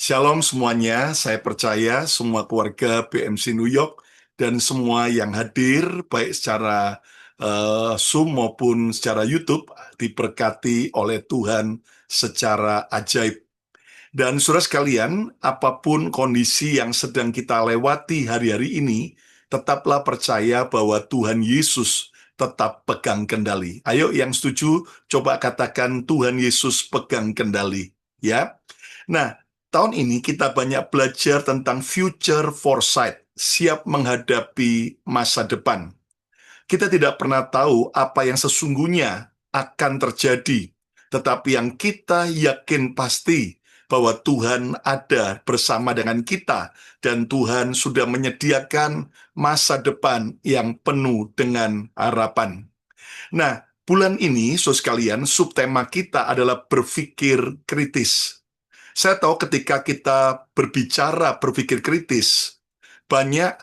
Shalom semuanya, saya percaya semua keluarga BMC New York dan semua yang hadir, baik secara Zoom maupun secara YouTube, diberkati oleh Tuhan secara ajaib. Dan saudara sekalian, apapun kondisi yang sedang kita lewati hari-hari ini, tetaplah percaya bahwa Tuhan Yesus tetap pegang kendali. Ayo yang setuju, coba katakan Tuhan Yesus pegang kendali. Ya. Nah, tahun ini kita banyak belajar tentang future foresight, siap menghadapi masa depan. Kita tidak pernah tahu apa yang sesungguhnya akan terjadi, tetapi yang kita yakin pasti bahwa Tuhan ada bersama dengan kita dan Tuhan sudah menyediakan masa depan yang penuh dengan harapan. Nah, bulan ini, saudara sekalian, subtema kita adalah berpikir kritis. Saya tahu ketika kita berbicara berpikir kritis, banyak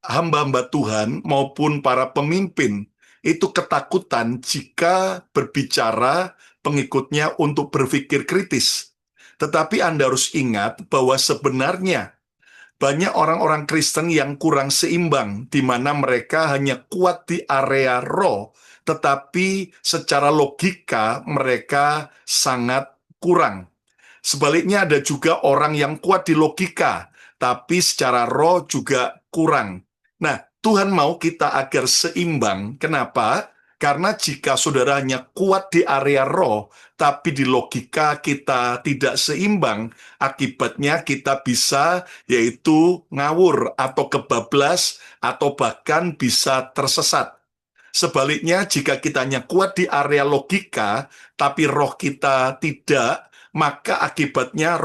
hamba-hamba Tuhan maupun para pemimpin itu ketakutan jika berbicara pengikutnya untuk berpikir kritis. Tetapi Anda harus ingat bahwa sebenarnya banyak orang-orang Kristen yang kurang seimbang, di mana mereka hanya kuat di area roh, tetapi secara logika mereka sangat kurang. Sebaliknya ada juga orang yang kuat di logika, tapi secara roh juga kurang. Nah, Tuhan mau kita agar seimbang. Kenapa? Karena jika saudara hanya kuat di area roh, tapi di logika kita tidak seimbang, akibatnya kita bisa yaitu ngawur atau kebablas atau bahkan bisa tersesat. Sebaliknya, jika kita hanya kuat di area logika, tapi roh kita tidak, maka akibatnya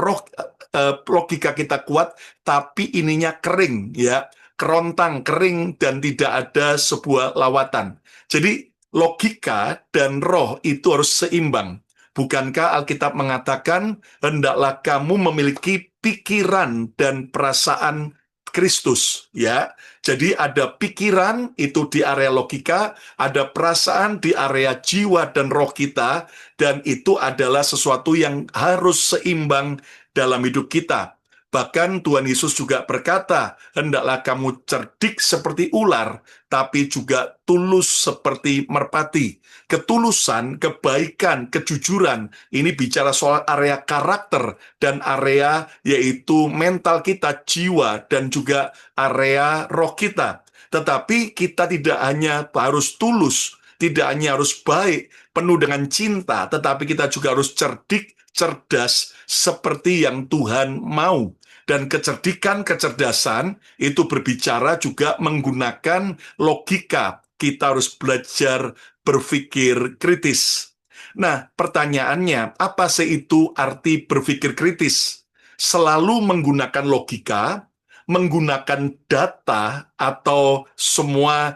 logika kita kuat, tapi ininya kering, ya, kerontang, kering, dan tidak ada sebuah lawatan. Jadi, logika dan roh itu harus seimbang. Bukankah Alkitab mengatakan, hendaklah kamu memiliki pikiran dan perasaan Kristus, ya. Jadi ada pikiran itu di area logika, ada perasaan di area jiwa dan roh kita, dan itu adalah sesuatu yang harus seimbang dalam hidup kita. Bahkan Tuhan Yesus juga berkata, hendaklah kamu cerdik seperti ular, tapi juga tulus seperti merpati. Ketulusan, kebaikan, kejujuran, ini bicara soal area karakter dan area yaitu mental kita, jiwa, dan juga area roh kita. Tetapi kita tidak hanya harus tulus, tidak hanya harus baik, penuh dengan cinta, tetapi kita juga harus cerdik, cerdas, seperti yang Tuhan mau. Dan kecerdikan, kecerdasan itu berbicara juga menggunakan logika. Kita harus belajar berpikir kritis. Nah, pertanyaannya, apa sih itu arti berpikir kritis? Selalu menggunakan logika, menggunakan data atau semua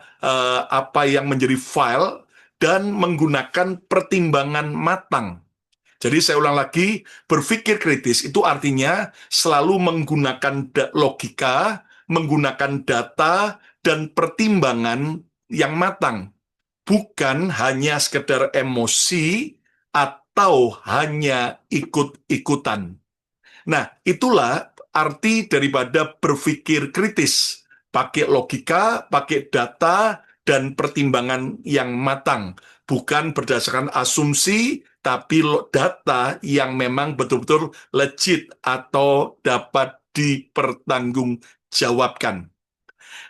apa yang menjadi file, dan menggunakan pertimbangan matang. Jadi saya ulang lagi, berpikir kritis itu artinya selalu menggunakan logika, menggunakan data, dan pertimbangan yang matang. Bukan hanya sekedar emosi atau hanya ikut-ikutan. Nah, itulah arti daripada berpikir kritis. Pakai logika, pakai data, dan pertimbangan yang matang. Bukan berdasarkan asumsi, tapi data yang memang betul-betul legit atau dapat dipertanggungjawabkan.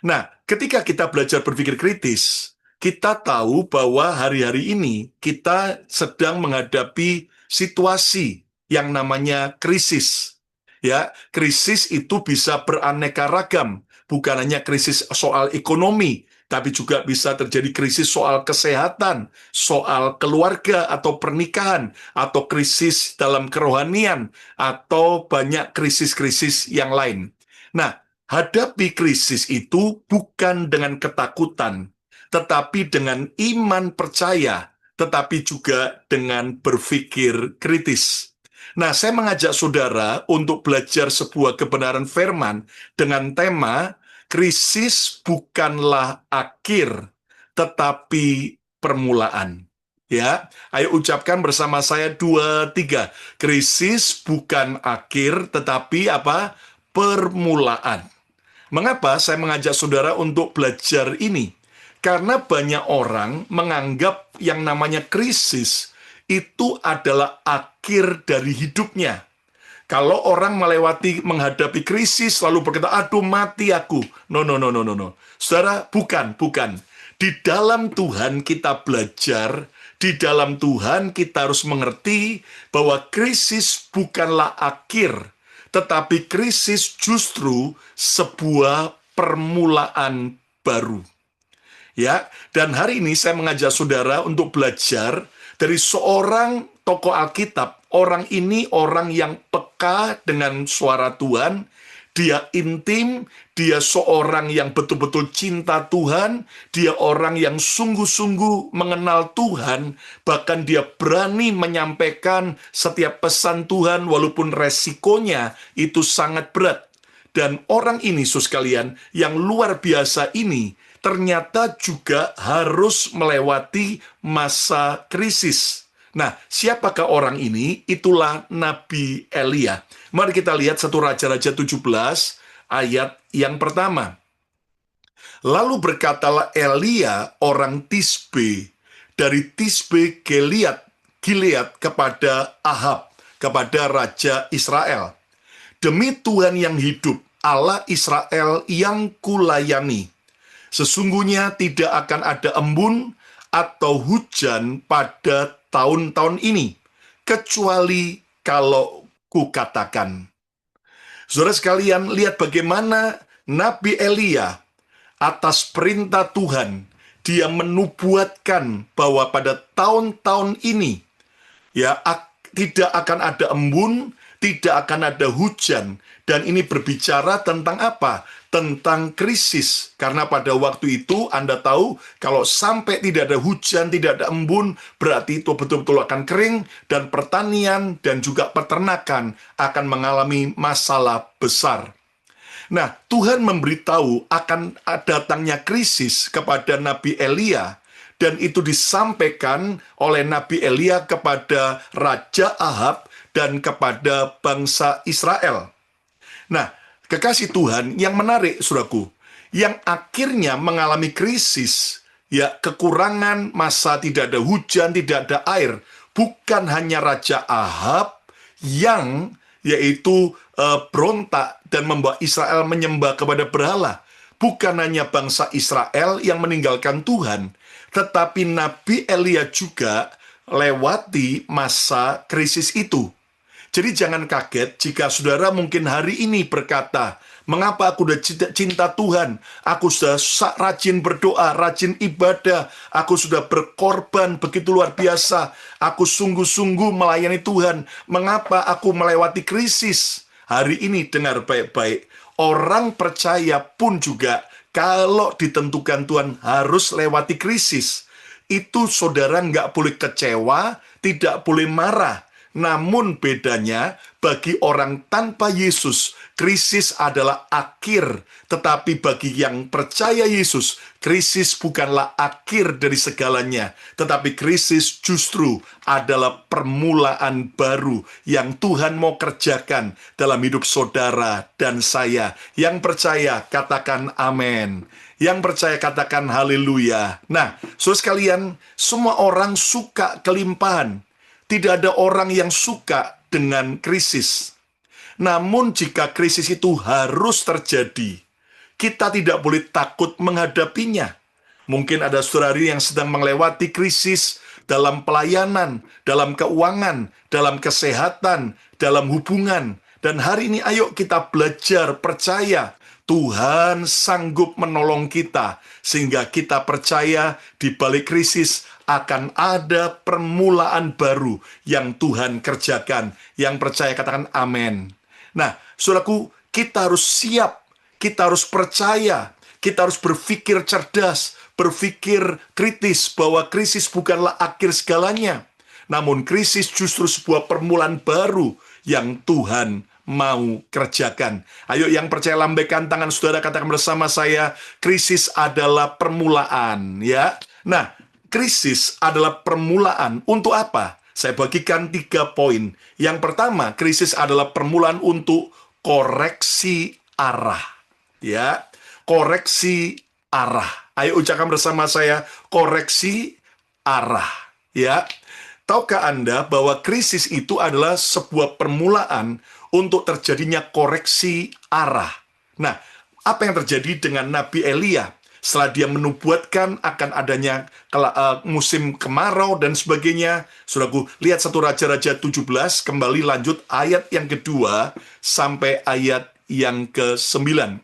Nah, ketika kita belajar berpikir kritis, kita tahu bahwa hari-hari ini kita sedang menghadapi situasi yang namanya krisis. Ya, krisis itu bisa beraneka ragam, bukan hanya krisis soal ekonomi, tapi juga bisa terjadi krisis soal kesehatan, soal keluarga atau pernikahan, atau krisis dalam kerohanian, atau banyak krisis-krisis yang lain. Nah, hadapi krisis itu bukan dengan ketakutan, tetapi dengan iman percaya, tetapi juga dengan berpikir kritis. Nah, saya mengajak saudara untuk belajar sebuah kebenaran firman dengan tema krisis bukanlah akhir, tetapi permulaan. Ya, ayo ucapkan bersama saya 2, 3. Krisis bukan akhir, tetapi apa? Permulaan. Mengapa saya mengajak saudara untuk belajar ini? Karena banyak orang menganggap yang namanya krisis itu adalah akhir dari hidupnya. Kalau orang menghadapi krisis lalu berkata, aduh mati aku. No, no, no, no, no, no. Saudara, bukan. Di dalam Tuhan kita belajar, di dalam Tuhan kita harus mengerti bahwa krisis bukanlah akhir, tetapi krisis justru sebuah permulaan baru. Ya, dan hari ini saya mengajak saudara untuk belajar dari seorang tokoh Alkitab. Orang ini orang yang peka dengan suara Tuhan, dia intim, dia seorang yang betul-betul cinta Tuhan, dia orang yang sungguh-sungguh mengenal Tuhan, bahkan dia berani menyampaikan setiap pesan Tuhan walaupun resikonya itu sangat berat. Dan orang ini, saudara sekalian, yang luar biasa ini, ternyata juga harus melewati masa krisis. Nah, siapakah orang ini? Itulah Nabi Elia. Mari kita lihat 1 Raja-Raja 17 ayat yang pertama. Lalu berkatalah Elia orang Tisbe dari Tisbe Gilead kepada Ahab, kepada Raja Israel. Demi Tuhan yang hidup, Allah Israel yang kulayani, sesungguhnya tidak akan ada embun atau hujan pada tahun-tahun ini, kecuali kalau kukatakan. Saudara sekalian, lihat bagaimana Nabi Elia atas perintah Tuhan, dia menubuatkan bahwa pada tahun-tahun ini, ya, tidak akan ada embun, tidak akan ada hujan. Dan ini berbicara tentang apa? Tentang krisis. Karena pada waktu itu Anda tahu, kalau sampai tidak ada hujan, tidak ada embun, berarti itu betul-betul akan kering, dan pertanian dan juga peternakan akan mengalami masalah besar. Nah, Tuhan memberitahu akan datangnya krisis kepada Nabi Elia, dan itu disampaikan oleh Nabi Elia kepada Raja Ahab dan kepada bangsa Israel. Nah, kekasih Tuhan yang menarik, saudaraku, yang akhirnya mengalami krisis, ya, kekurangan masa, tidak ada hujan, tidak ada air, bukan hanya Raja Ahab yang yaitu berontak dan membawa Israel menyembah kepada berhala. Bukan hanya bangsa Israel yang meninggalkan Tuhan, tetapi Nabi Elia juga lewati masa krisis itu. Jadi jangan kaget jika saudara mungkin hari ini berkata, mengapa aku sudah cinta Tuhan, aku sudah rajin berdoa, rajin ibadah, aku sudah berkorban begitu luar biasa, aku sungguh-sungguh melayani Tuhan, mengapa aku melewati krisis? Hari ini dengar baik-baik, orang percaya pun juga kalau ditentukan Tuhan harus lewati krisis, itu saudara nggak boleh kecewa, tidak boleh marah. Namun bedanya, bagi orang tanpa Yesus, krisis adalah akhir. Tetapi bagi yang percaya Yesus, krisis bukanlah akhir dari segalanya. Tetapi krisis justru adalah permulaan baru yang Tuhan mau kerjakan dalam hidup saudara dan saya. Yang percaya, katakan amin. Yang percaya, katakan haleluya. Nah, saudara sekalian, semua orang suka kelimpahan. Tidak ada orang yang suka dengan krisis. Namun jika krisis itu harus terjadi, kita tidak boleh takut menghadapinya. Mungkin ada saudari yang sedang melewati krisis dalam pelayanan, dalam keuangan, dalam kesehatan, dalam hubungan. Dan hari ini ayo kita belajar percaya Tuhan sanggup menolong kita, sehingga kita percaya di balik krisis akan ada permulaan baru yang Tuhan kerjakan. Yang percaya katakan amin. Nah, saudaraku, kita harus siap, kita harus percaya, kita harus berpikir cerdas, berpikir kritis bahwa krisis bukanlah akhir segalanya. Namun krisis justru sebuah permulaan baru yang Tuhan mau kerjakan. Ayo yang percaya lambaikan tangan saudara, katakan bersama saya, krisis adalah permulaan, ya. Nah, krisis adalah permulaan untuk apa? Saya bagikan 3 poin. Yang pertama, krisis adalah permulaan untuk koreksi arah. Ya, koreksi arah. Ayo ucapkan bersama saya, koreksi arah. Ya, tahukah Anda bahwa krisis itu adalah sebuah permulaan untuk terjadinya koreksi arah? Nah, apa yang terjadi dengan Nabi Elia? Setelah dia menubuatkan akan adanya musim kemarau dan sebagainya, saudaraku, lihat 1 Raja-Raja 17, kembali lanjut ayat yang kedua sampai ayat yang ke-9.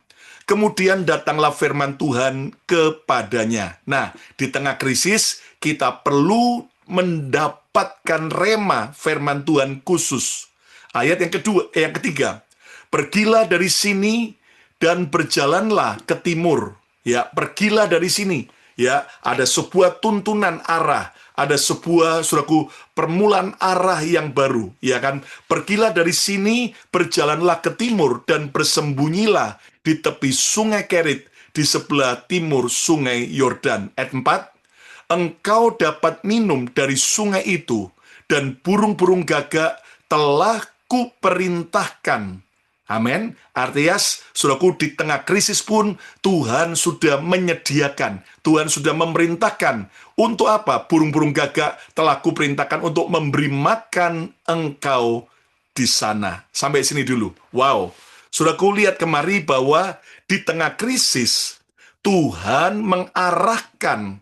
Kemudian datanglah firman Tuhan kepadanya. Nah, di tengah krisis, kita perlu mendapatkan rema firman Tuhan khusus. Ayat yang ketiga, pergilah dari sini dan berjalanlah ke timur. Ya, pergilah dari sini. Ya, ada sebuah tuntunan arah, ada sebuah, saudaraku, permulaan arah yang baru, ya kan? Pergilah dari sini, berjalanlah ke timur dan bersembunyilah di tepi sungai Kerit di sebelah timur sungai Yordan. Ayat 4, engkau dapat minum dari sungai itu dan burung-burung gagak telah kuperintahkan. Amin. Artinya, saudaraku, di tengah krisis pun Tuhan sudah menyediakan, Tuhan sudah memerintahkan. Untuk apa? Burung-burung gagak telah kuperintahkan untuk memberi makan engkau di sana. Sampai sini dulu. Wow. Saudaraku, lihat kemari bahwa di tengah krisis, Tuhan mengarahkan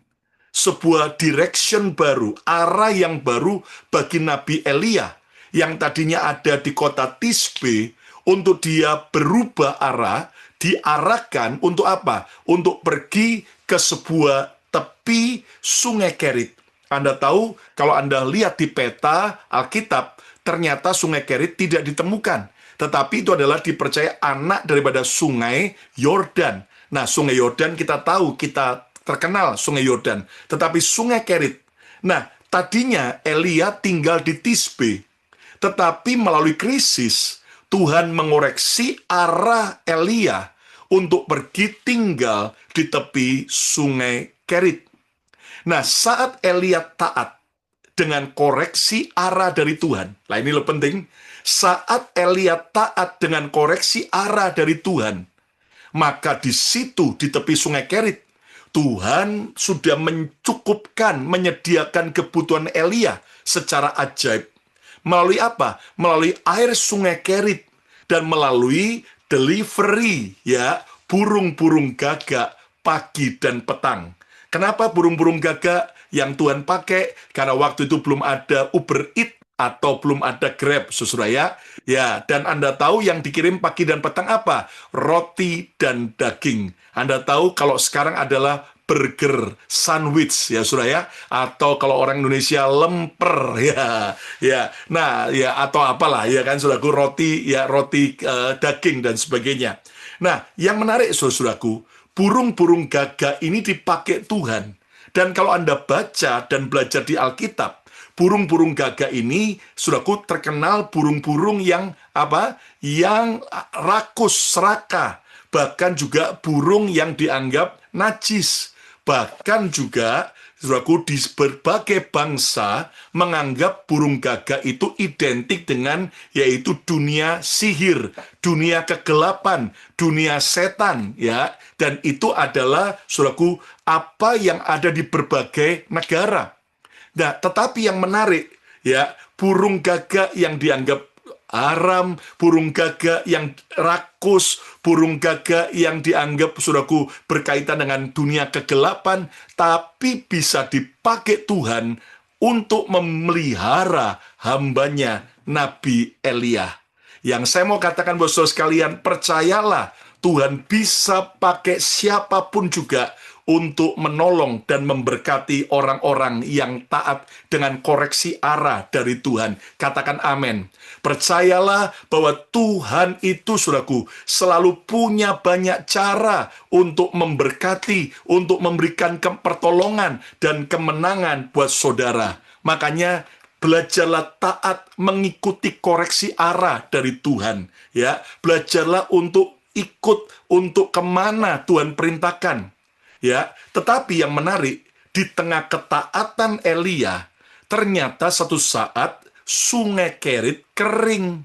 sebuah direction baru, arah yang baru bagi Nabi Elia, yang tadinya ada di kota Tisbe. Untuk dia berubah arah, diarahkan untuk apa? Untuk pergi ke sebuah tepi sungai Kerit. Anda tahu, kalau Anda lihat di peta Alkitab, ternyata sungai Kerit tidak ditemukan. Tetapi itu adalah dipercaya anak daripada sungai Yordan. Nah, sungai Yordan kita tahu, kita terkenal sungai Yordan. Tetapi sungai Kerit. Nah, tadinya Elia tinggal di Tisbe. Tetapi melalui krisis, Tuhan mengoreksi arah Elia untuk pergi tinggal di tepi sungai Kerit. Nah, saat Elia taat dengan koreksi arah dari Tuhan. Nah, ini lebih penting. Saat Elia taat dengan koreksi arah dari Tuhan, maka di situ, di tepi sungai Kerit, Tuhan sudah menyediakan kebutuhan Elia secara ajaib. Melalui apa? Melalui air sungai Kerit dan melalui delivery, ya, burung-burung gagak pagi dan petang. Kenapa burung-burung gagak yang Tuhan pakai? Karena waktu itu belum ada Uber Eats atau belum ada Grab, saudara ya. Dan Anda tahu yang dikirim pagi dan petang apa? Roti dan daging. Anda tahu kalau sekarang adalah burger, sandwich, ya saudara ya, atau kalau orang Indonesia lemper, ya. Nah, ya atau apalah, ya kan, saudaraku, roti, ya roti daging dan sebagainya. Nah, yang menarik, saudaraku, burung-burung gagak ini dipakai Tuhan. Dan kalau Anda baca dan belajar di Alkitab, burung-burung gagak ini, saudaraku, terkenal burung-burung yang apa? Yang rakus, serakah. Bahkan juga burung yang dianggap najis. Bahkan juga, saudaraku, di berbagai bangsa menganggap burung gagak itu identik dengan yaitu dunia sihir, dunia kegelapan, dunia setan, ya. Dan itu adalah, saudaraku, apa yang ada di berbagai negara. Nah, tetapi yang menarik, ya, burung gagak yang dianggap haram, burung gagak yang rakus, burung gagak yang dianggap, saudaraku, berkaitan dengan dunia kegelapan, tapi bisa dipakai Tuhan untuk memelihara hambanya Nabi Elia. Yang saya mau katakan buat saudara sekalian, percayalah, Tuhan bisa pakai siapapun juga untuk menolong dan memberkati orang-orang yang taat dengan koreksi arah dari Tuhan. Katakan amin. Percayalah bahwa Tuhan itu, saudaraku, selalu punya banyak cara untuk memberkati, untuk memberikan pertolongan dan kemenangan buat saudara. Makanya, belajarlah taat mengikuti koreksi arah dari Tuhan. Ya, belajarlah untuk ikut untuk kemana Tuhan perintahkan. Ya, tetapi yang menarik, di tengah ketaatan Elia, ternyata satu saat sungai Kerit kering.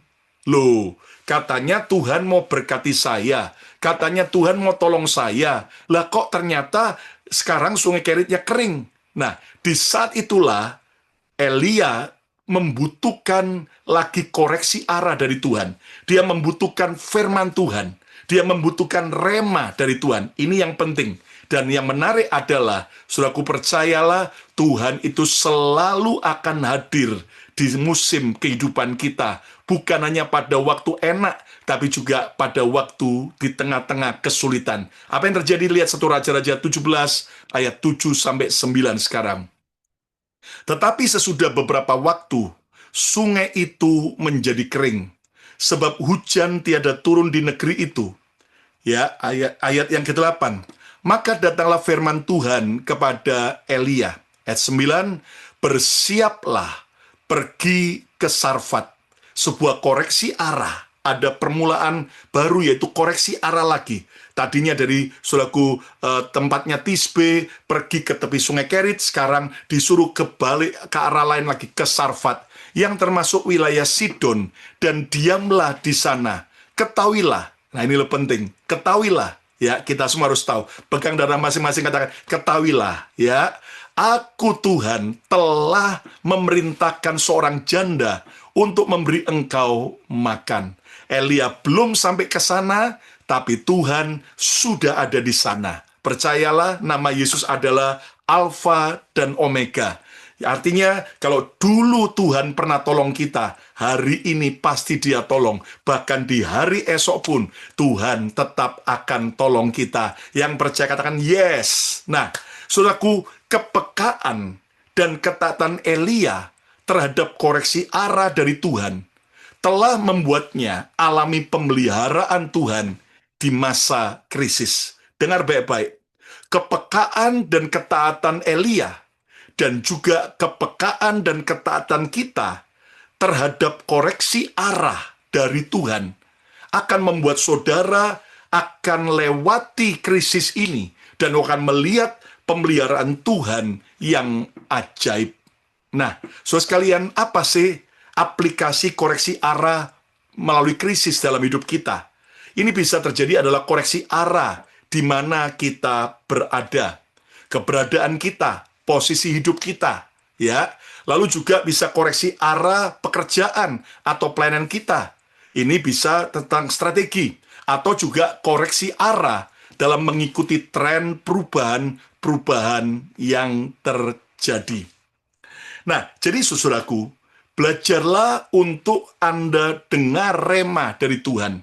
Loh, katanya Tuhan mau berkati saya, katanya Tuhan mau tolong saya. Lah kok ternyata sekarang sungai Keritnya kering. Nah, di saat itulah Elia membutuhkan lagi koreksi arah dari Tuhan. Dia membutuhkan firman Tuhan. Dia membutuhkan rema dari Tuhan. Ini yang penting. Dan yang menarik adalah, saudaraku percayalah, Tuhan itu selalu akan hadir di musim kehidupan kita. Bukan hanya pada waktu enak, tapi juga pada waktu di tengah-tengah kesulitan. Apa yang terjadi? Lihat 1 Raja-Raja 17 ayat 7-9 sekarang. Tetapi sesudah beberapa waktu, sungai itu menjadi kering, sebab hujan tiada turun di negeri itu. Ya, ayat yang ke-8. Maka datanglah firman Tuhan kepada Elia. Ayat 9, bersiaplah, pergi ke Sarfat. Sebuah koreksi arah. Ada permulaan baru, yaitu koreksi arah lagi. Tadinya dari saudaraku tempatnya Tisbe, pergi ke tepi sungai Kerit, sekarang disuruh kebalik ke arah lain lagi, ke Sarfat, yang termasuk wilayah Sidon, dan diamlah di sana. Ketahuilah, nah ini lebih penting, ketahuilah, ya kita semua harus tahu, pegang darah masing-masing, katakan, ketahuilah, ya, aku Tuhan telah memerintahkan seorang janda untuk memberi engkau makan. Elia belum sampai ke sana, tapi Tuhan sudah ada di sana. Percayalah, nama Yesus adalah Alfa dan Omega. Artinya, kalau dulu Tuhan pernah tolong kita, hari ini pasti Dia tolong. Bahkan di hari esok pun, Tuhan tetap akan tolong kita. Yang percaya katakan, yes. Nah, saudaraku, kepekaan dan ketaatan Elia terhadap koreksi arah dari Tuhan telah membuatnya alami pemeliharaan Tuhan di masa krisis. Dengar baik-baik. Kepekaan dan ketaatan Elia dan juga kepekaan dan ketaatan kita terhadap koreksi arah dari Tuhan akan membuat saudara akan lewati krisis ini dan akan melihat pemeliharaan Tuhan yang ajaib. Nah, saudara sekalian, apa sih aplikasi koreksi arah melalui krisis dalam hidup kita? Ini bisa terjadi adalah koreksi arah di mana kita berada, keberadaan kita, posisi hidup kita, ya. Lalu juga bisa koreksi arah pekerjaan atau pelayanan kita. Ini bisa tentang strategi atau juga koreksi arah dalam mengikuti tren perubahan yang terjadi. Nah, jadi saudaraku, belajarlah untuk Anda dengar rema dari Tuhan.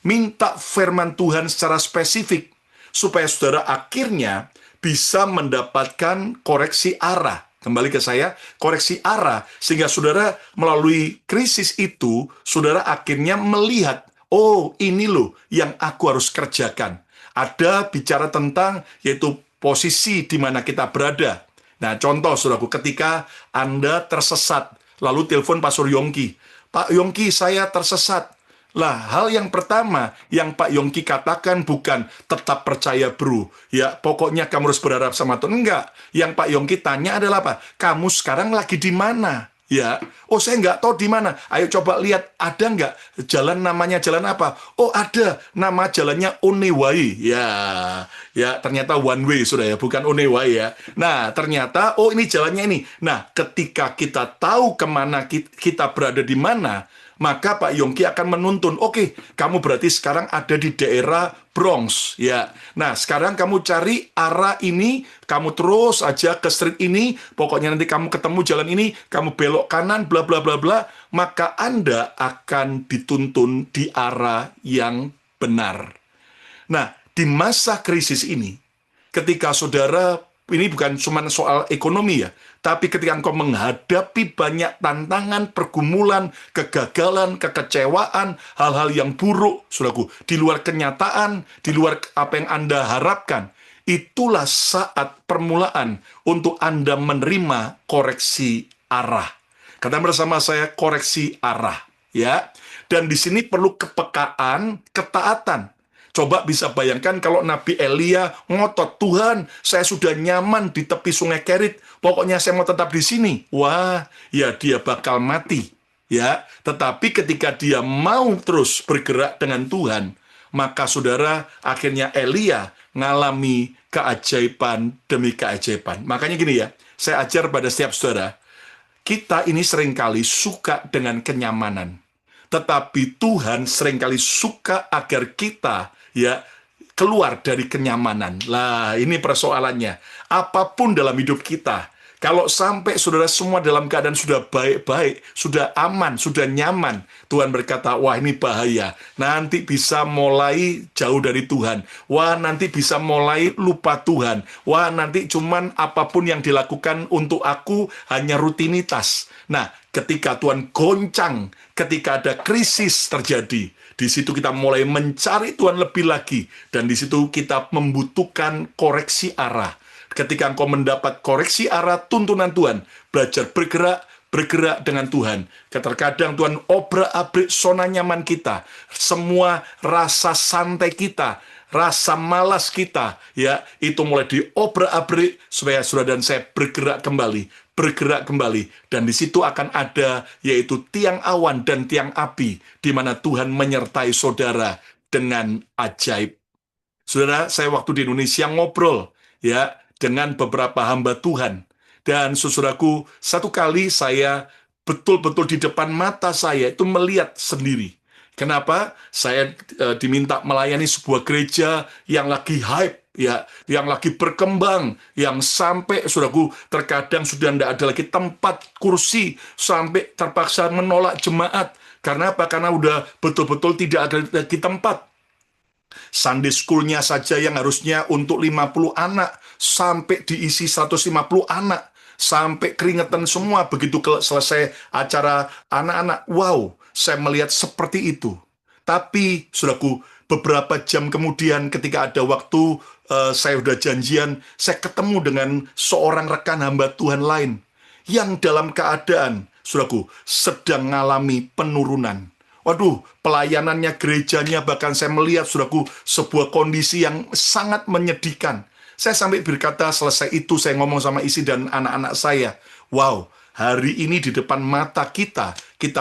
Minta firman Tuhan secara spesifik, supaya saudara akhirnya bisa mendapatkan koreksi arah. Kembali ke saya, koreksi arah, sehingga saudara melalui krisis itu, saudara akhirnya melihat, oh ini loh yang aku harus kerjakan. Ada bicara tentang, yaitu posisi di mana kita berada. Nah, contoh, saudaraku, ketika Anda tersesat, lalu telepon Pastor Yongki, Pak Yongki, saya tersesat. Lah, hal yang pertama yang Pak Yongki katakan bukan tetap percaya bro, ya pokoknya kamu harus berharap sama Tuhan. Enggak, yang Pak Yongki tanya adalah apa? Kamu sekarang lagi di mana? Ya, oh saya nggak tahu di mana. Ayo coba lihat, ada nggak jalan namanya jalan apa? Oh ada, nama jalannya Oneway. Ya ternyata one way sudah ya, bukan Oneway ya. Nah ternyata, oh ini jalannya ini. Nah ketika kita tahu kemana kita berada di mana, maka Pak Yongki akan menuntun, oke, kamu berarti sekarang ada di daerah Bronx, ya. Nah, sekarang kamu cari arah ini, kamu terus aja ke street ini, pokoknya nanti kamu ketemu jalan ini, kamu belok kanan, bla bla bla bla, maka Anda akan dituntun di arah yang benar. Nah, di masa krisis ini, ketika saudara, ini bukan cuma soal ekonomi ya, tapi ketika engkau menghadapi banyak tantangan, pergumulan, kegagalan, kekecewaan, hal-hal yang buruk, saudaraku, di luar kenyataan, di luar apa yang Anda harapkan, itulah saat permulaan untuk Anda menerima koreksi arah. Kata bersama saya, koreksi arah, ya. Dan di sini perlu kepekaan, ketaatan. Coba bisa bayangkan kalau Nabi Elia ngotot, Tuhan, saya sudah nyaman di tepi sungai Kerit, pokoknya saya mau tetap di sini. Wah, ya dia bakal mati. Ya, tetapi ketika dia mau terus bergerak dengan Tuhan, maka saudara akhirnya Elia ngalami keajaiban demi keajaiban. Makanya gini ya, saya ajar pada setiap saudara, kita ini seringkali suka dengan kenyamanan. Tetapi Tuhan seringkali suka agar kita ya keluar dari kenyamanan. Lah, ini persoalannya. Apapun dalam hidup kita, kalau sampai saudara semua dalam keadaan sudah baik-baik, sudah aman, sudah nyaman, Tuhan berkata, wah ini bahaya. Nanti bisa mulai jauh dari Tuhan. Wah nanti bisa mulai lupa Tuhan. Wah nanti cuman apapun yang dilakukan untuk aku hanya rutinitas. Nah, ketika Tuhan goncang, ketika ada krisis terjadi, di situ kita mulai mencari Tuhan lebih lagi. Dan di situ kita membutuhkan koreksi arah. Ketika engkau mendapat koreksi arah tuntunan Tuhan, belajar bergerak dengan Tuhan. Terkadang Tuhan obrak-abrik zona nyaman kita, semua rasa santai kita, rasa malas kita, ya itu mulai diobrak-abrik supaya saudara dan saya bergerak kembali, dan di situ akan ada yaitu tiang awan dan tiang api, di mana Tuhan menyertai saudara dengan ajaib. Saudara, saya waktu di Indonesia ngobrol ya dengan beberapa hamba Tuhan. Dan saudaraku, satu kali saya betul-betul di depan mata saya itu melihat sendiri. Kenapa? Saya diminta melayani sebuah gereja yang lagi hype, ya, yang lagi berkembang, yang sampai saudaraku terkadang sudah tidak ada lagi tempat kursi, sampai terpaksa menolak jemaat. Karena apa? Karena udah betul-betul tidak ada lagi tempat. Sunday school-nya saja yang harusnya untuk 50 anak, sampai diisi 150 anak. Sampai keringetan semua begitu selesai acara anak-anak. Wow, saya melihat seperti itu. Tapi, saudaraku, beberapa jam kemudian ketika ada waktu, saya udah janjian, saya ketemu dengan seorang rekan hamba Tuhan lain, yang dalam keadaan, saudaraku, sedang mengalami penurunan. Waduh, pelayanannya, gerejanya, bahkan saya melihat, saudaraku, sebuah kondisi yang sangat menyedihkan. Saya sampai berkata, selesai itu saya ngomong sama istri dan anak-anak saya, wow, hari ini di depan mata kita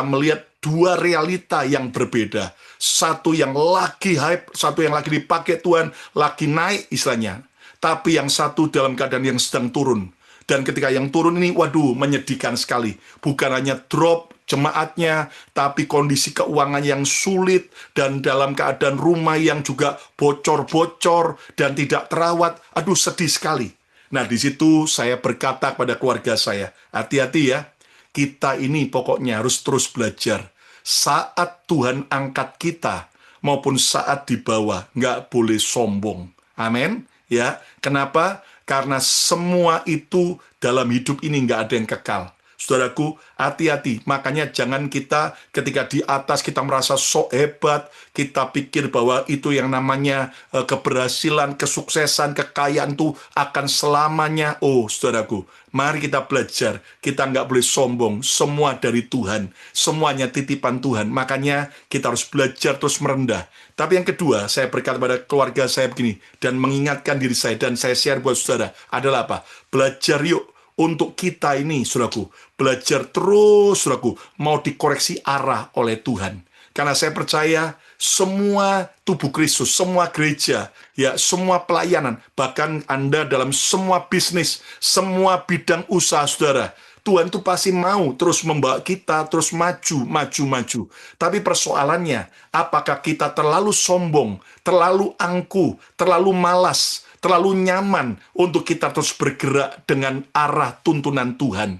melihat dua realita yang berbeda. Satu yang lagi hype, satu yang lagi dipakai Tuhan, lagi naik istilahnya. Tapi yang satu dalam keadaan yang sedang turun. Dan ketika yang turun ini, waduh, menyedihkan sekali. Bukan hanya drop jemaatnya, tapi kondisi keuangan yang sulit, dan dalam keadaan rumah yang juga bocor-bocor, dan tidak terawat. Aduh, sedih sekali. Nah, di situ saya berkata kepada keluarga saya, hati-hati ya, kita ini pokoknya harus terus belajar. Saat Tuhan angkat kita, maupun saat di bawah, nggak boleh sombong. Amin. Ya, kenapa? Karena semua itu dalam hidup ini nggak ada yang kekal. Saudaraku, hati-hati. Makanya jangan kita ketika di atas kita merasa sok hebat, kita pikir bahwa itu yang namanya keberhasilan, kesuksesan, kekayaan itu akan selamanya. Oh, saudaraku, mari kita belajar. Kita nggak boleh sombong. Semua dari Tuhan. Semuanya titipan Tuhan. Makanya kita harus belajar terus merendah. Tapi yang kedua, saya berkata pada keluarga saya begini, dan mengingatkan diri saya, dan saya share buat saudara, adalah apa? Belajar yuk. Untuk kita ini, saudaraku, belajar terus, saudaraku, mau dikoreksi arah oleh Tuhan. Karena saya percaya semua tubuh Kristus, semua gereja, ya semua pelayanan, bahkan Anda dalam semua bisnis, semua bidang usaha saudara, Tuhan itu pasti mau terus membawa kita terus maju. Tapi persoalannya, apakah kita terlalu sombong, terlalu angkuh, terlalu malas, terlalu nyaman untuk kita terus bergerak dengan arah tuntunan Tuhan.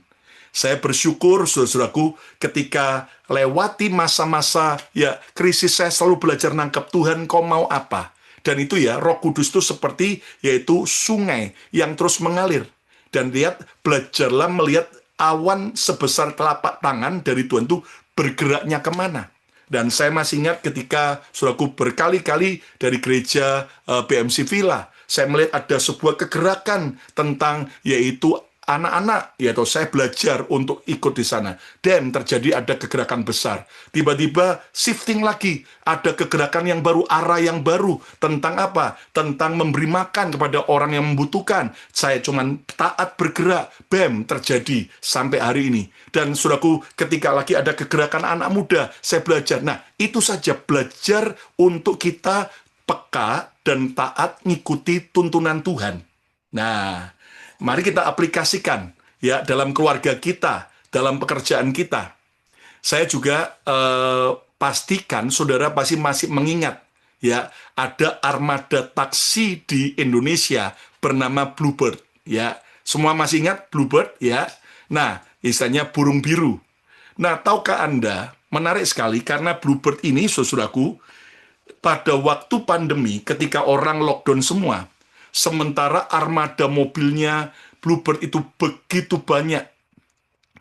Saya bersyukur, saudaraku, ketika lewati masa-masa ya krisis, saya selalu belajar nangkep Tuhan, kau mau apa? Dan itu ya, Roh Kudus itu seperti yaitu sungai yang terus mengalir. Dan lihat, belajarlah melihat awan sebesar telapak tangan dari Tuhan itu bergeraknya kemana. Dan saya masih ingat ketika saudaraku berkali-kali dari gereja BMC Villa, saya melihat ada sebuah kegerakan tentang yaitu anak-anak, ya toh saya belajar untuk ikut di sana. Dan terjadi ada kegerakan besar. Tiba-tiba shifting lagi, ada kegerakan yang baru, arah yang baru. Tentang apa? Tentang memberi makan kepada orang yang membutuhkan. Saya cuman taat bergerak, bam, terjadi sampai hari ini. Dan saudaraku, ketika lagi ada kegerakan anak muda, saya belajar. Nah, itu saja, belajar untuk kita peka dan taat ngikuti tuntunan Tuhan. Nah, mari kita aplikasikan ya dalam keluarga kita, dalam pekerjaan kita. Saya juga pastikan saudara pasti masih mengingat ya, ada armada taksi di Indonesia bernama Bluebird ya. Semua masih ingat Bluebird ya. Nah, istilahnya burung biru. Nah, tahukah Anda, menarik sekali karena Bluebird ini, saudaraku, pada waktu pandemi ketika orang lockdown semua, sementara armada mobilnya Bluebird itu begitu banyak,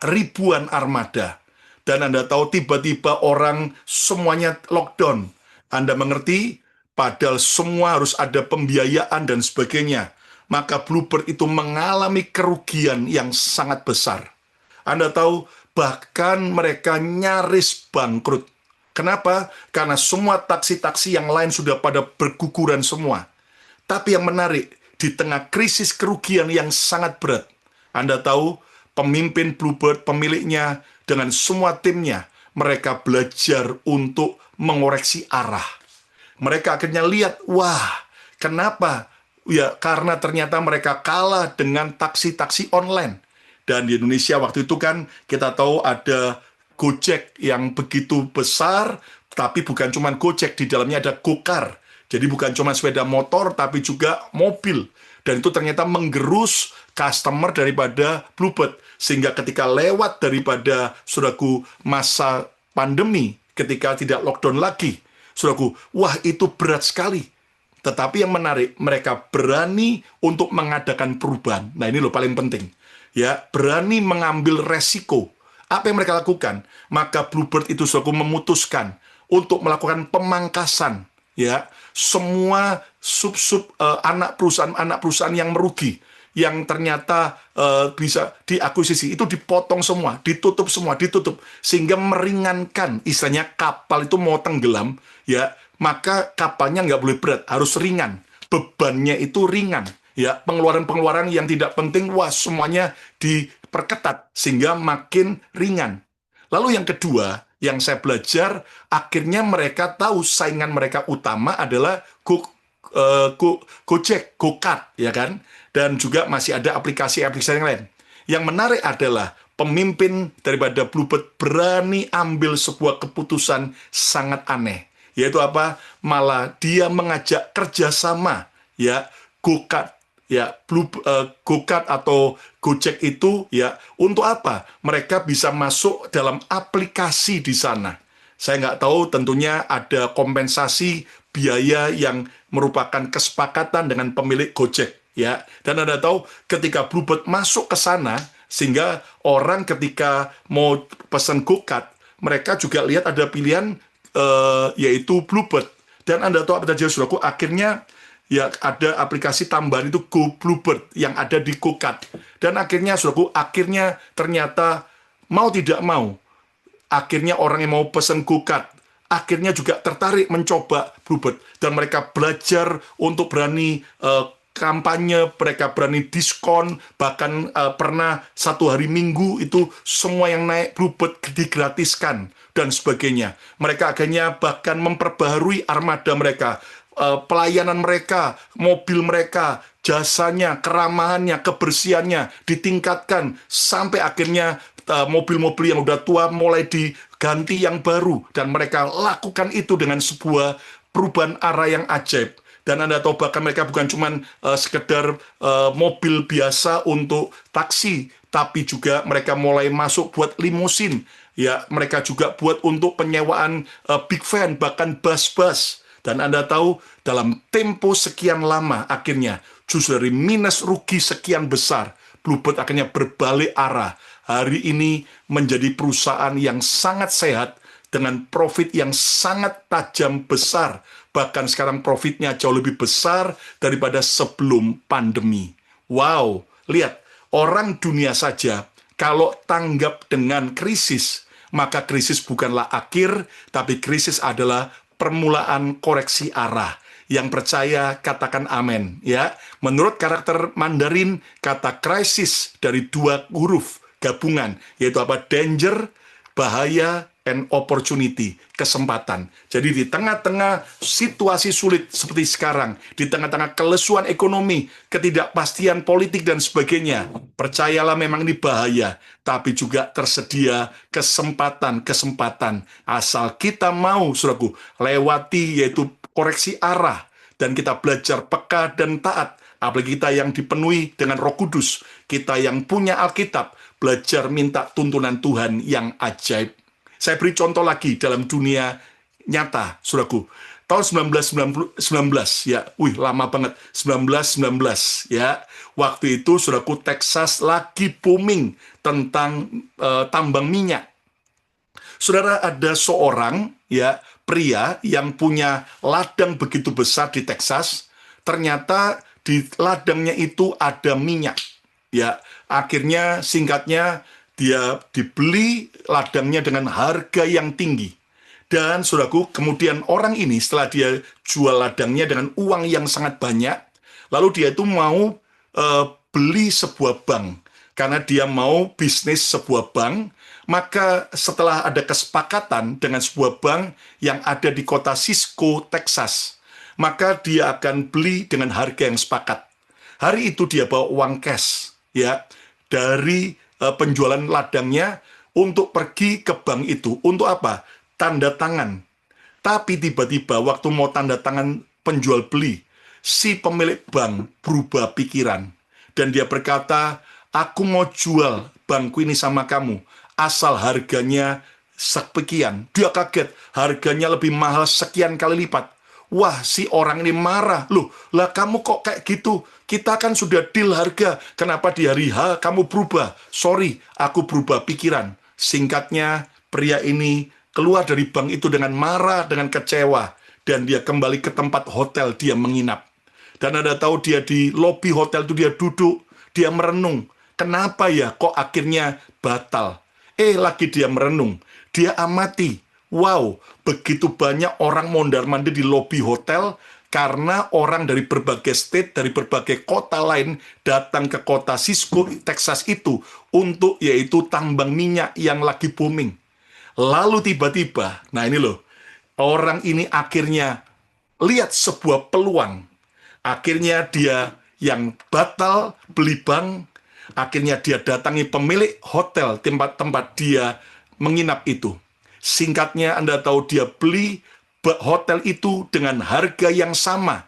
ribuan armada. Dan Anda tahu tiba-tiba orang semuanya lockdown. Anda mengerti? Padahal semua harus ada pembiayaan dan sebagainya. Maka Bluebird itu mengalami kerugian yang sangat besar. Anda tahu, bahkan mereka nyaris bangkrut. Kenapa? Karena semua taksi-taksi yang lain sudah pada berguguran semua. Tapi yang menarik, di tengah krisis kerugian yang sangat berat, Anda tahu, pemimpin Bluebird, pemiliknya, dengan semua timnya, mereka belajar untuk mengoreksi arah. Mereka akhirnya lihat, wah, kenapa? Ya, karena ternyata mereka kalah dengan taksi-taksi online. Dan di Indonesia waktu itu kan, kita tahu ada Gojek yang begitu besar, tapi bukan cuma Gojek, di dalamnya ada Gokar. Jadi bukan cuma sepeda motor, tapi juga mobil. Dan itu ternyata menggerus customer daripada Bluebird. Sehingga ketika lewat daripada, saudaraku, masa pandemi, ketika tidak lockdown lagi, saudaraku, wah itu berat sekali. Tetapi yang menarik, mereka berani untuk mengadakan perubahan. Nah ini loh paling penting. Ya, berani mengambil resiko. Apa yang mereka lakukan? Maka Bluebird itu saudaraku memutuskan untuk melakukan pemangkasan ya semua sub-sub anak perusahaan yang merugi, yang ternyata bisa diakuisisi, itu dipotong semua, ditutup sehingga meringankan, istilahnya kapal itu mau tenggelam ya, maka kapalnya nggak boleh berat, harus ringan, bebannya itu ringan ya, pengeluaran-pengeluaran yang tidak penting, wah semuanya diperketat sehingga makin ringan. Lalu yang kedua, yang saya belajar, akhirnya mereka tahu saingan mereka utama adalah Gojek, Gokart, ya kan? Dan juga masih ada aplikasi-aplikasi yang lain. Yang menarik adalah pemimpin daripada Bluebird berani ambil sebuah keputusan sangat aneh. Yaitu apa? Malah dia mengajak kerjasama, ya, Gokart, ya, Gokart atau Gojek itu ya untuk apa? Mereka bisa masuk dalam aplikasi di sana. Saya nggak tahu, tentunya ada kompensasi biaya yang merupakan kesepakatan dengan pemilik Gojek ya. Dan Anda tahu ketika Bluebird masuk ke sana, sehingga orang ketika mau pesan Gokart, mereka juga lihat ada pilihan yaitu Bluebird. Dan Anda tahu apa terjadi, saudaraku? Akhirnya ya ada aplikasi tambahan itu Go Bluebird yang ada di Gokart. Dan akhirnya, saudaraku, akhirnya ternyata mau tidak mau, akhirnya orang yang mau pesan Gokart, akhirnya juga tertarik mencoba Bluebird. Dan mereka belajar untuk berani kampanye, mereka berani diskon, bahkan pernah satu hari Minggu itu semua yang naik Bluebird digratiskan, dan sebagainya. Mereka akhirnya bahkan memperbaharui armada mereka, pelayanan mereka, mobil mereka, jasanya, keramahannya, kebersihannya ditingkatkan, sampai akhirnya mobil-mobil yang udah tua mulai diganti yang baru, dan mereka lakukan itu dengan sebuah perubahan arah yang ajaib. Dan Anda tahu bahkan mereka bukan cuma sekedar mobil biasa untuk taksi, tapi juga mereka mulai masuk buat limusin, ya, mereka juga buat untuk penyewaan big van, bahkan bus-bus. Dan Anda tahu, dalam tempo sekian lama, akhirnya, justru dari minus rugi sekian besar, Bluebird akhirnya berbalik arah. Hari ini menjadi perusahaan yang sangat sehat, dengan profit yang sangat tajam besar. Bahkan sekarang profitnya jauh lebih besar daripada sebelum pandemi. Wow, lihat, Orang dunia saja, kalau tanggap dengan krisis, maka krisis bukanlah akhir, tapi krisis adalah permulaan koreksi arah. Yang percaya katakan amin, ya. Menurut karakter Mandarin, kata krisis dari dua huruf gabungan, yaitu apa? Danger, bahaya, and opportunity, kesempatan. Jadi di tengah-tengah situasi sulit seperti sekarang, di tengah-tengah kelesuan ekonomi, ketidakpastian politik dan sebagainya, percayalah memang ini bahaya, tapi juga tersedia kesempatan-kesempatan. Asal kita mau, saudaraku, lewati yaitu koreksi arah, dan kita belajar peka dan taat, apalagi kita yang dipenuhi dengan Roh Kudus, kita yang punya Alkitab, belajar minta tuntunan Tuhan yang ajaib. Saya beri contoh lagi dalam dunia nyata, saudaraku. Tahun 1919, ya, lama banget, 1919, ya. Waktu itu, saudaraku, Texas lagi booming tentang tambang minyak. Saudara, ada seorang, ya, pria yang punya ladang begitu besar di Texas. Ternyata di ladangnya itu ada minyak. Ya, akhirnya singkatnya dia dibeli ladangnya dengan harga yang tinggi. Dan saudaraku, kemudian orang ini setelah dia jual ladangnya dengan uang yang sangat banyak, lalu dia itu mau beli sebuah bank. Karena dia mau bisnis sebuah bank, maka setelah ada kesepakatan dengan sebuah bank yang ada di kota Cisco, Texas, maka dia akan beli dengan harga yang sepakat. Hari itu dia bawa uang cash, ya, dari penjualan ladangnya untuk pergi ke bank itu. Untuk apa? Tanda tangan. Tapi tiba-tiba waktu mau tanda tangan penjual beli, si pemilik bank berubah pikiran. Dan dia berkata, aku mau jual bankku ini sama kamu, asal harganya sekian. Dia kaget, harganya lebih mahal sekian kali lipat. Wah, si orang ini marah. Loh, lah kamu kok kayak gitu? Kita kan sudah deal harga. Kenapa di hari H kamu berubah? Sorry, aku berubah pikiran. Singkatnya, pria ini keluar dari bank itu dengan marah, dengan kecewa. Dan dia kembali ke tempat hotel dia menginap. Dan Anda tahu dia di lobi hotel itu dia duduk, dia merenung. Kenapa ya kok akhirnya batal? Lagi dia merenung. Dia amati. Wow, begitu banyak orang mondar-mandir di lobi hotel karena orang dari berbagai state, dari berbagai kota lain datang ke kota Cisco, Texas itu untuk yaitu tambang minyak yang lagi booming. Lalu tiba-tiba, nah ini loh, orang ini akhirnya lihat sebuah peluang. Akhirnya dia yang batal beli bank, akhirnya dia datangi pemilik hotel tempat-tempat dia menginap itu. Singkatnya, Anda tahu dia beli hotel itu dengan harga yang sama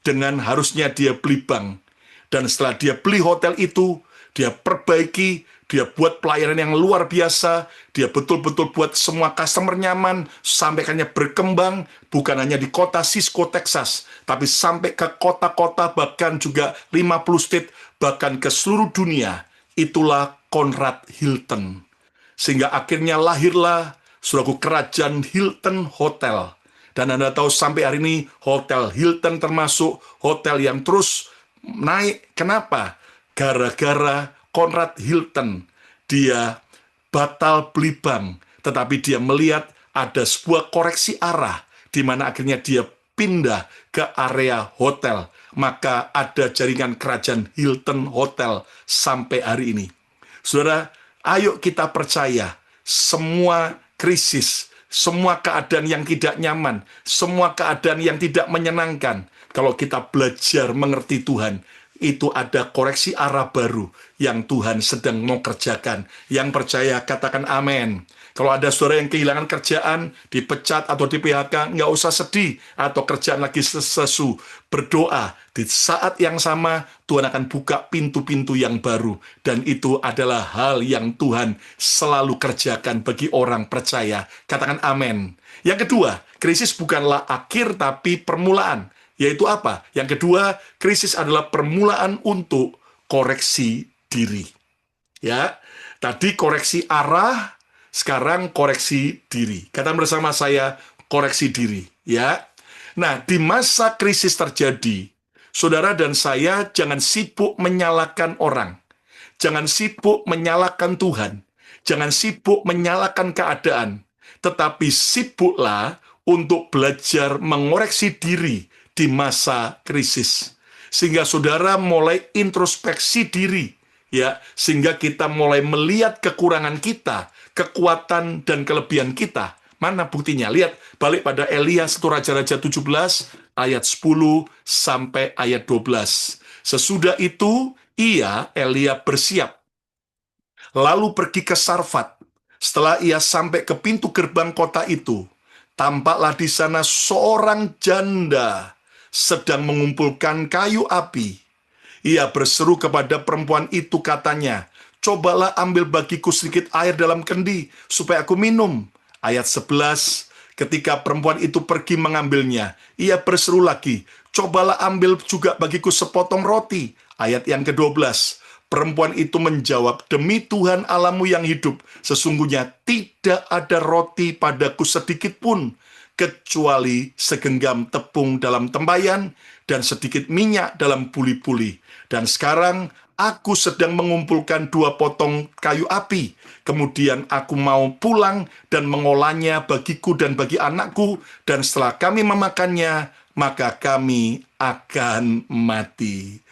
dengan harusnya dia beli bank. Dan setelah dia beli hotel itu, dia perbaiki, dia buat pelayanan yang luar biasa, dia betul-betul buat semua customer nyaman, sampai hanya berkembang, bukan hanya di kota Cisco, Texas, tapi sampai ke kota-kota, bahkan juga 50 state, bahkan ke seluruh dunia. Itulah Conrad Hilton. Sehingga akhirnya lahirlah suatu kerajaan Hilton Hotel. Dan Anda tahu sampai hari ini Hotel Hilton termasuk hotel yang terus naik. Kenapa? Gara-gara Conrad Hilton. Dia batal beli bank, tetapi dia melihat ada sebuah koreksi arah, di mana akhirnya dia pindah ke area hotel. Maka ada jaringan kerajaan Hilton Hotel sampai hari ini. Saudara, ayo kita percaya semua krisis, semua keadaan yang tidak nyaman, semua keadaan yang tidak menyenangkan, kalau kita belajar mengerti Tuhan, itu ada koreksi arah baru yang Tuhan sedang mau kerjakan. Yang percaya katakan amin. Kalau ada saudara yang kehilangan kerjaan, dipecat atau di PHK, nggak usah sedih, atau kerjaan lagi sesu. Berdoa, di saat yang sama, Tuhan akan buka pintu-pintu yang baru. Dan itu adalah hal yang Tuhan selalu kerjakan bagi orang percaya. Katakan amin. Yang kedua, krisis bukanlah akhir, tapi permulaan. Yaitu apa? Yang kedua, krisis adalah permulaan untuk koreksi diri. Ya, tadi koreksi arah, sekarang koreksi diri. Kata bersama saya, koreksi diri. Ya. Nah, di masa krisis terjadi, saudara dan saya jangan sibuk menyalahkan orang. Jangan sibuk menyalahkan Tuhan. Jangan sibuk menyalahkan keadaan. Tetapi sibuklah untuk belajar mengoreksi diri di masa krisis. Sehingga saudara mulai introspeksi diri, ya, sehingga kita mulai melihat kekurangan kita, kekuatan dan kelebihan kita. Mana buktinya? Lihat, balik pada Elia 1 Raja-Raja 17 ayat 10 sampai ayat 12. Sesudah itu, Elia bersiap, lalu pergi ke Sarfat. Setelah ia sampai ke pintu gerbang kota itu, tampaklah di sana seorang janda sedang mengumpulkan kayu api. Ia berseru kepada perempuan itu, katanya, "Cobalah ambil bagiku sedikit air dalam kendi, supaya aku minum." Ayat 11, ketika perempuan itu pergi mengambilnya, ia berseru lagi, "Cobalah ambil juga bagiku sepotong roti." Ayat yang ke-12, perempuan itu menjawab, "Demi Tuhan Allahmu yang hidup, sesungguhnya tidak ada roti padaku sedikit pun, kecuali segenggam tepung dalam tempayan dan sedikit minyak dalam buli-buli. Dan sekarang aku sedang mengumpulkan 2 potong kayu api. Kemudian aku mau pulang dan mengolahnya bagiku dan bagi anakku, dan setelah kami memakannya, maka kami akan mati."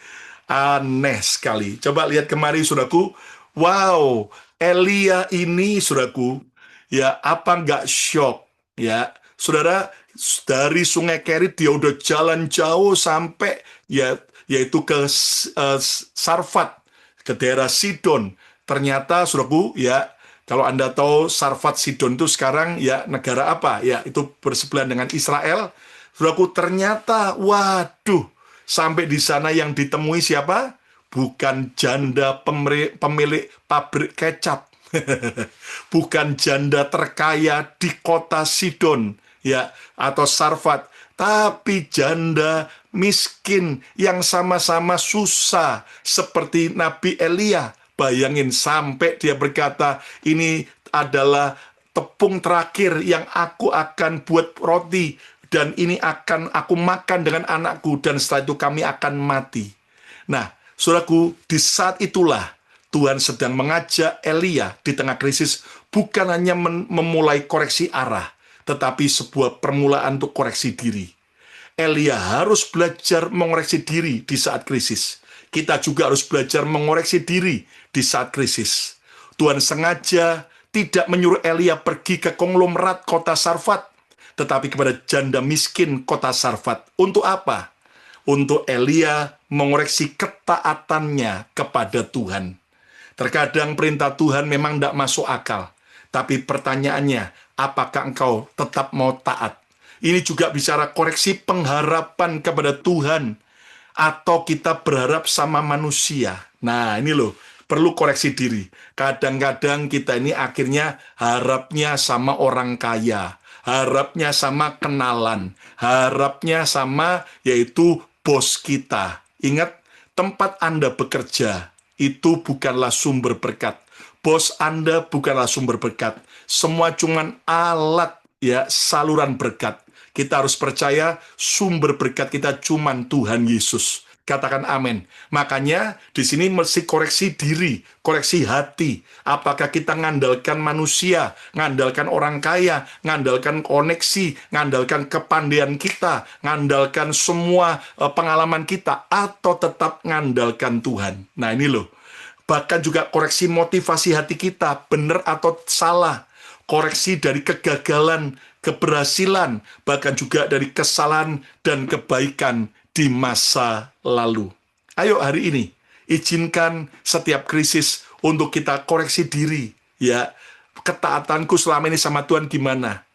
Aneh sekali. Coba lihat kemari, saudaraku. Wow, Elia ini, saudaraku, ya, apa nggak shock? Ya, saudara, dari Sungai Kerit dia udah jalan jauh sampai, ya, yaitu ke Sarfat, ke daerah Sidon. Ternyata, saudaraku, ya, kalau Anda tahu Sarfat Sidon itu sekarang, ya, negara apa? Ya, itu bersebelahan dengan Israel. Saudaraku, ternyata, waduh, sampai di sana yang ditemui siapa? Bukan janda pemilik pabrik kecap. Bukan janda terkaya di kota Sidon, ya, atau Sarfat, tapi janda miskin yang sama-sama susah seperti Nabi Elia. Bayangin, sampai dia berkata, "Ini adalah tepung terakhir yang aku akan buat roti, dan ini akan aku makan dengan anakku, dan setelah itu kami akan mati." Nah, saudaraku, di saat itulah Tuhan sedang mengajak Elia di tengah krisis, bukan hanya memulai koreksi arah, tetapi sebuah permulaan untuk koreksi diri. Elia harus belajar mengoreksi diri di saat krisis. Kita juga harus belajar mengoreksi diri di saat krisis. Tuhan sengaja tidak menyuruh Elia pergi ke konglomerat kota Sarfat, tetapi kepada janda miskin kota Sarfat. Untuk apa? Untuk Elia mengoreksi ketaatannya kepada Tuhan. Terkadang perintah Tuhan memang tidak masuk akal. Tapi pertanyaannya, apakah engkau tetap mau taat? Ini juga bicara koreksi pengharapan kepada Tuhan. Atau kita berharap sama manusia. Nah, ini loh, perlu koreksi diri. Kadang-kadang kita ini akhirnya harapnya sama orang kaya, harapnya sama kenalan, harapnya sama yaitu bos kita. Ingat, tempat Anda bekerja itu bukanlah sumber berkat. Bos Anda bukanlah sumber berkat. Semua cuman alat, ya, saluran berkat. Kita harus percaya sumber berkat kita cuman Tuhan Yesus. Katakan amin. Makanya di sini mesti koreksi diri, koreksi hati. Apakah kita ngandalkan manusia, ngandalkan orang kaya, ngandalkan koneksi, ngandalkan kepandaian kita, ngandalkan semua pengalaman kita, atau tetap ngandalkan Tuhan. Nah, ini loh. Bahkan juga koreksi motivasi hati kita, benar atau salah. Koreksi dari kegagalan, keberhasilan, bahkan juga dari kesalahan dan kebaikan di masa lalu. Ayo hari ini, izinkan setiap krisis untuk kita koreksi diri. Ya, ketaatanku selama ini sama Tuhan gimana?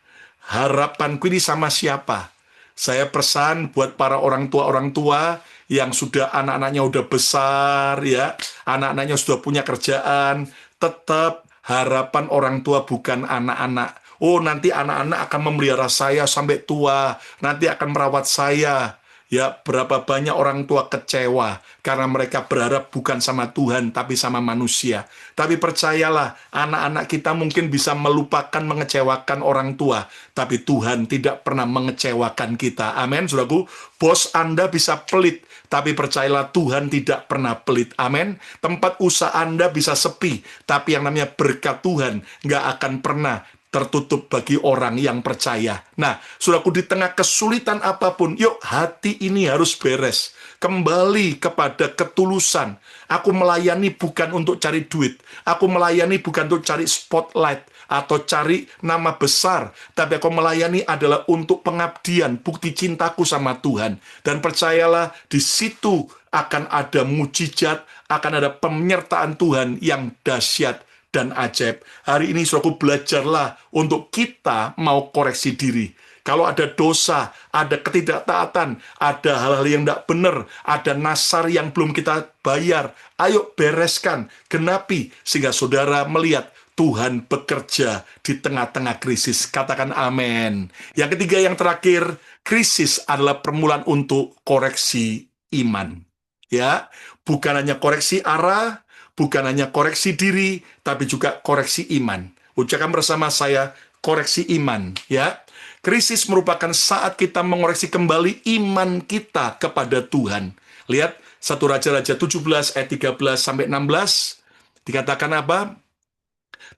Harapanku ini sama siapa? Saya pesan buat para orang tua yang sudah anak-anaknya udah besar, ya, anak-anaknya sudah punya kerjaan, tetap harapan orang tua bukan anak-anak. Oh, nanti anak-anak akan memelihara saya sampai tua, nanti akan merawat saya. Ya, berapa banyak orang tua kecewa karena mereka berharap bukan sama Tuhan, tapi sama manusia. Tapi percayalah, anak-anak kita mungkin bisa melupakan mengecewakan orang tua, tapi Tuhan tidak pernah mengecewakan kita. Amin, saudaraku. Bos Anda bisa pelit, tapi percayalah Tuhan tidak pernah pelit. Amin. Tempat usaha Anda bisa sepi, tapi yang namanya berkat Tuhan nggak akan pernah tertutup bagi orang yang percaya. Nah, saudaraku, di tengah kesulitan apapun, yuk hati ini harus beres. Kembali kepada ketulusan. Aku melayani bukan untuk cari duit. Aku melayani bukan untuk cari spotlight atau cari nama besar. Tapi aku melayani adalah untuk pengabdian, bukti cintaku sama Tuhan. Dan percayalah, di situ akan ada mujizat, akan ada penyertaan Tuhan yang dahsyat dan ajaib. Hari ini saudaraku, belajarlah untuk kita mau koreksi diri. Kalau ada dosa, ada ketidaktaatan, ada hal-hal yang tidak benar, ada nasar yang belum kita bayar, ayo bereskan, genapi, sehingga saudara melihat Tuhan bekerja di tengah-tengah krisis. Katakan amin. Yang ketiga, yang terakhir, krisis adalah permulaan untuk koreksi iman. Ya, bukan hanya koreksi arah, bukan hanya koreksi diri, tapi juga koreksi iman. Ucapkan bersama saya, koreksi iman. Ya, krisis merupakan saat kita mengoreksi kembali iman kita kepada Tuhan. Lihat, 1 Raja-Raja 17 ayat 13 sampai 16 dikatakan apa?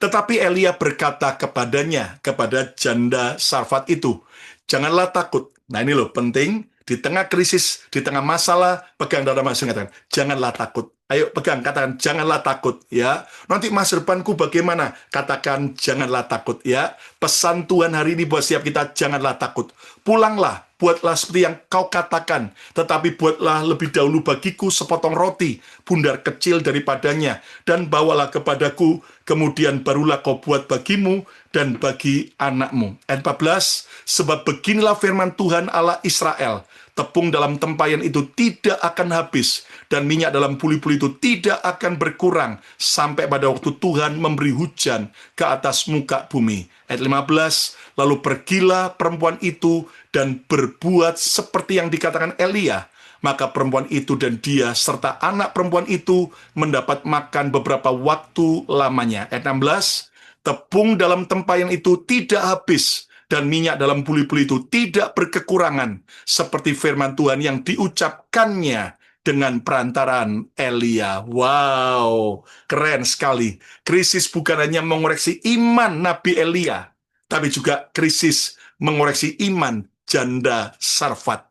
Tetapi Elia berkata kepadanya, kepada janda Sarfat itu, janganlah takut. Nah ini loh penting, di tengah krisis, di tengah masalah, pegang dada masing katakan, janganlah takut. Ayo pegang, katakan, janganlah takut. Ya, nanti masa depanku bagaimana? Katakan, janganlah takut. Ya, pesan Tuhan hari ini buat setiap kita, janganlah takut. Pulanglah, buatlah seperti yang kau katakan, tetapi buatlah lebih dahulu bagiku sepotong roti, bundar kecil daripadanya, dan bawalah kepadaku, kemudian barulah kau buat bagimu dan bagi anakmu. Ayat 14, sebab beginilah firman Tuhan Allah Israel, tepung dalam tempayan itu tidak akan habis, dan minyak dalam buli-buli itu tidak akan berkurang, sampai pada waktu Tuhan memberi hujan ke atas muka bumi. Ayat 15, lalu pergilah perempuan itu dan berbuat seperti yang dikatakan Elia. Maka perempuan itu dan dia serta anak perempuan itu mendapat makan beberapa waktu lamanya. Ayat 16, tepung dalam tempayan itu tidak habis, dan minyak dalam buli-buli itu tidak berkekurangan, seperti firman Tuhan yang diucapkannya dengan perantaraan Elia. Wow, keren sekali. Krisis bukan hanya mengoreksi iman Nabi Elia, tapi juga krisis mengoreksi iman janda Sarfat.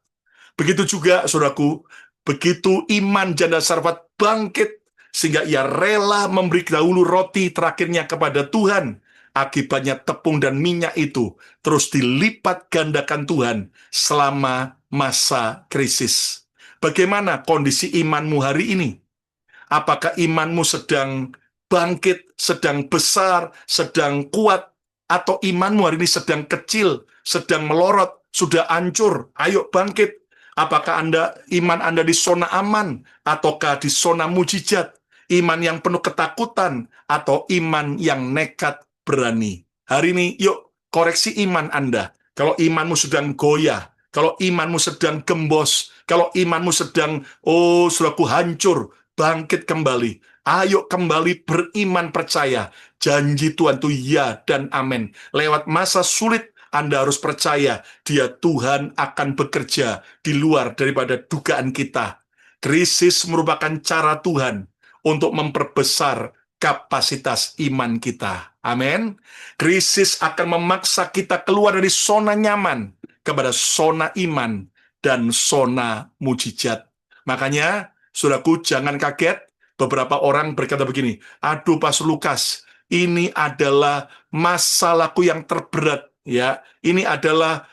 Begitu juga, saudaraku, begitu iman janda Sarfat bangkit, sehingga ia rela memberi dahulu roti terakhirnya kepada Tuhan. Akibatnya tepung dan minyak itu terus dilipat gandakan Tuhan selama masa krisis. Bagaimana kondisi imanmu hari ini? Apakah imanmu sedang bangkit, sedang besar, sedang kuat, atau imanmu hari ini sedang kecil, sedang melorot, sudah hancur? Ayo bangkit. Apakah iman Anda di zona aman, ataukah di zona mujizat? Iman yang penuh ketakutan, atau iman yang nekat berani? Hari ini, yuk koreksi iman Anda. Kalau imanmu sedang goyah, kalau imanmu sedang gembos, kalau imanmu sedang, saudaraku, hancur, bangkit kembali. Ayo kembali beriman percaya. Janji Tuhan itu ya dan amin. Lewat masa sulit, Anda harus percaya dia Tuhan akan bekerja di luar daripada dugaan kita. Krisis merupakan cara Tuhan untuk memperbesar kapasitas iman kita. Amin. Krisis akan memaksa kita keluar dari zona nyaman kepada zona iman dan zona mujizat. Makanya, saudaraku, jangan kaget. Beberapa orang berkata begini, aduh Pastor Lukas, ini adalah masalahku yang terberat. Ya, ini adalah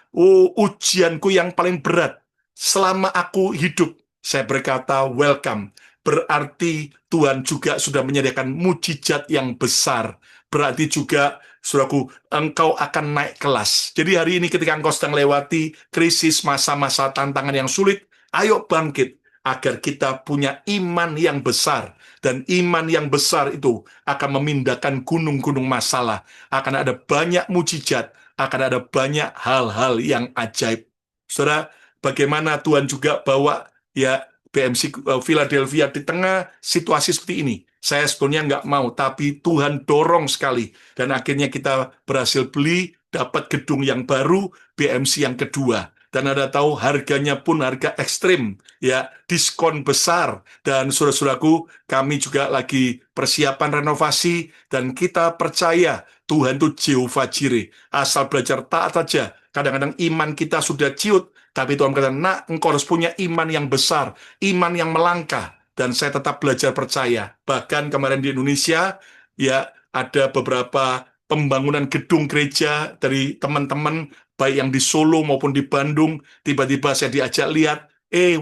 ujianku yang paling berat selama aku hidup. Saya berkata, welcome. Berarti Tuhan juga sudah menyediakan mujizat yang besar. Berarti juga, saudaraku, engkau akan naik kelas. Jadi hari ini ketika engkau sedang lewati krisis, masa-masa tantangan yang sulit, ayo bangkit agar kita punya iman yang besar. Dan iman yang besar itu akan memindahkan gunung-gunung masalah. Akan ada banyak mujizat, akan ada banyak hal-hal yang ajaib. Saudara, bagaimana Tuhan juga bawa ya BMC Philadelphia di tengah situasi seperti ini. Saya sebetulnya nggak mau, tapi Tuhan dorong sekali. Dan akhirnya kita berhasil beli, dapat gedung yang baru, BMC yang kedua. Dan Anda tahu harganya pun harga ekstrim, ya diskon besar. Dan saudara-saudaraku, kami juga lagi persiapan renovasi, dan kita percaya Tuhan itu Jehovah Jireh. Asal belajar taat saja. Kadang-kadang iman kita sudah ciut, tapi Tuhan berkata, nak, engkau harus punya iman yang besar, iman yang melangkah. Dan saya tetap belajar percaya. Bahkan kemarin di Indonesia, ya ada beberapa pembangunan gedung gereja dari teman-teman, baik yang di Solo maupun di Bandung, tiba-tiba saya diajak lihat,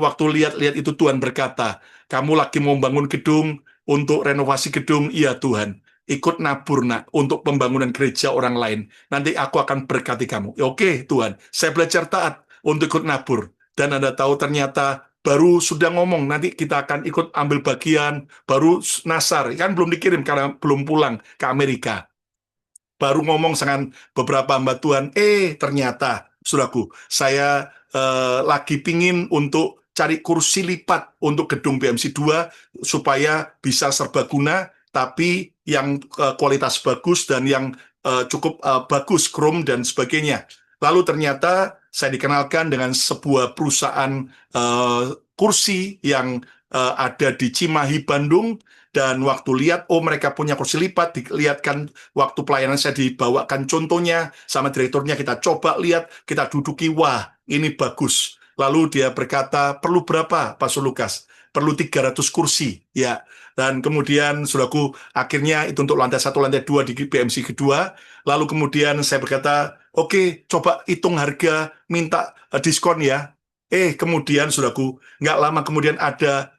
waktu lihat-lihat itu Tuhan berkata, kamu lagi mau bangun gedung untuk renovasi gedung, iya Tuhan, ikut nabur nak untuk pembangunan gereja orang lain. Nanti aku akan berkati kamu. Oke Tuhan, saya belajar taat untuk ikut nabur. Dan Anda tahu ternyata baru sudah ngomong, nanti kita akan ikut ambil bagian, baru nasar, kan belum dikirim karena belum pulang ke Amerika. Baru ngomong dengan beberapa hamba Tuhan, ternyata, saudaraku, saya lagi pingin untuk cari kursi lipat untuk gedung BMC 2 supaya bisa serbaguna, tapi yang kualitas bagus dan yang cukup bagus, chrome dan sebagainya. Lalu ternyata saya dikenalkan dengan sebuah perusahaan kursi yang ada di Cimahi, Bandung, dan waktu lihat, mereka punya kursi lipat, dilihatkan waktu pelayanan saya dibawakan contohnya sama direkturnya, kita coba lihat, kita duduki, wah ini bagus. Lalu dia berkata, perlu berapa Pastor Lukas? Perlu 300 kursi, ya. Dan kemudian, saudaraku, akhirnya itu untuk lantai 1, lantai 2 di BMC kedua. Lalu kemudian saya berkata, oke, coba hitung harga, minta diskon ya. Kemudian, saudaraku, nggak lama kemudian ada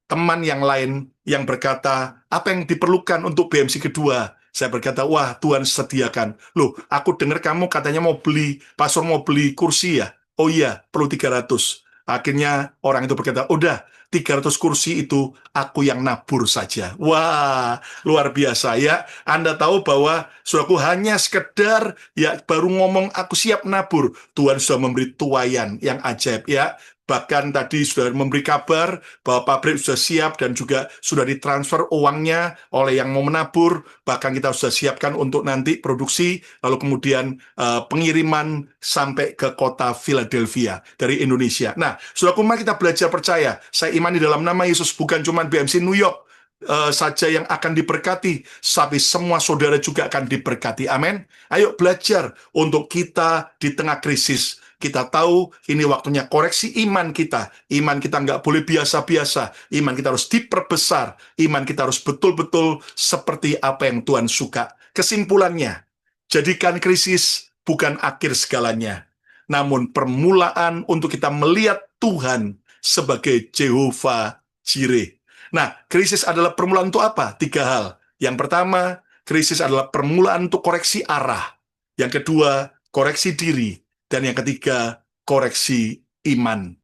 teman yang lain yang berkata, apa yang diperlukan untuk BMC kedua? Saya berkata, wah Tuhan sediakan. Loh, aku dengar kamu katanya mau beli, pastor mau beli kursi ya? Oh iya, perlu 300. Akhirnya orang itu berkata, udah, 300 kursi itu aku yang nabur saja. Wah, luar biasa ya. Anda tahu bahwa saudaraku hanya sekedar ya baru ngomong aku siap nabur. Tuhan sudah memberi tuayan yang ajaib ya. Bahkan tadi sudah memberi kabar bahwa pabrik sudah siap dan juga sudah ditransfer uangnya oleh yang mau menabur. Bahkan kita sudah siapkan untuk nanti produksi, lalu kemudian pengiriman sampai ke kota Philadelphia dari Indonesia. Nah, saudaraku, mari kita belajar percaya. Saya imani dalam nama Yesus, bukan cuma BMC New York saja yang akan diberkati, tapi semua saudara juga akan diberkati. Amin. Ayo belajar untuk kita di tengah krisis. Kita tahu ini waktunya koreksi iman kita. Iman kita nggak boleh biasa-biasa. Iman kita harus diperbesar. Iman kita harus betul-betul seperti apa yang Tuhan suka. Kesimpulannya, jadikan krisis bukan akhir segalanya, namun permulaan untuk kita melihat Tuhan sebagai Jehovah Jireh. Nah, krisis adalah permulaan untuk apa? 3 hal. Yang pertama, krisis adalah permulaan untuk koreksi arah. Yang kedua, koreksi diri. Dan yang ketiga, koreksi iman.